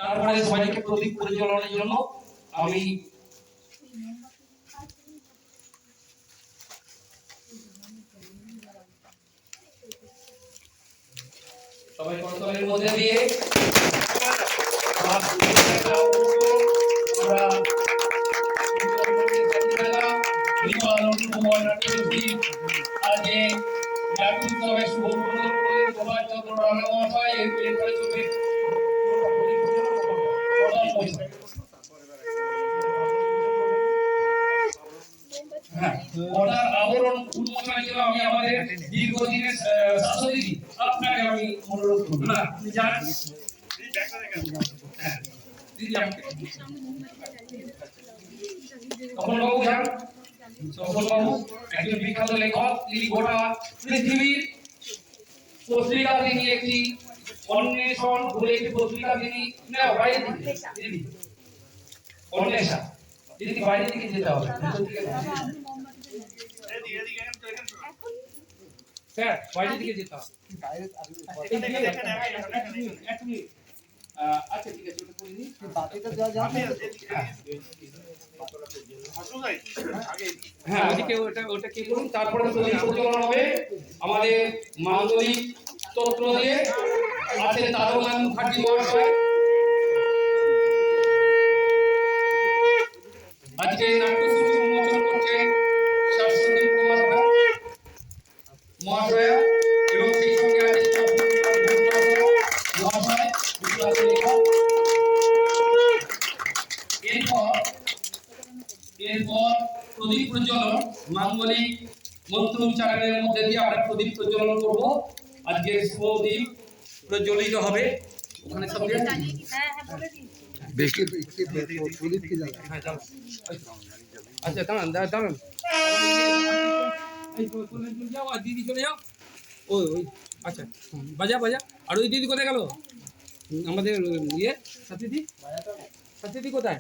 তারপরে সবাইকে প্রদীপ পরিচালনার জন্য আমি সবাই করতলের মধ্যে দিয়ে আবরণ উন্মোচনের জন্য আমি আমাদের দীর্ঘদিনের শাশুড়ি আপনাকে আমি অনুরোধ করব না আপনি যান তপনবাবু যান তপনবাবু একজন বিখ্যাত লেখক তিনি গোটা পৃথিবীর পত্রিকা তিনি একটি অন্বেষণ বলে একটি পত্রিকা তিনি না বাইরে দিদি অন্বেষা দিদি বাইরে দিকে যেতে হবে স্যার বাইরে দিকে যেতে হবে আচ্ছা ঠিক আছে ওটা করে নিই বাকিটা যা যা হ্যাঁ ওদিকে ওটা কি করুন তারপরে প্রদীপ প্রজ্বলন হবে আমাদের মাঙ্গলিক স্তোত্র দিয়ে আছেন তারমান মুখার্জি মহাশয় আজকে নাট্যসূচি উন্মোচন করছেন শাশ্বতী কুমার মহাশয়া এবং সেই সঙ্গে আছে মহাশয় এরপর প্রদীপ প্রজ্বলন মাঙ্গলিক মন্ত্র উচ্চারণের মধ্যে দিয়ে আমরা প্রদীপ প্রজ্বলন করব আজকে প্রদীপ প্রজ্বলিত হবে ওখানে সব বেশি প্রদীপ কি জায়গা আচ্ছা দাঁড়ান দাঁড়ান এই যাও আর দিদি চলে যাও ওই ওই আচ্ছা বাজা বাজা আর ওই দিদি কোথায় গেল আমাদের ইয়ে সাথী কোথায়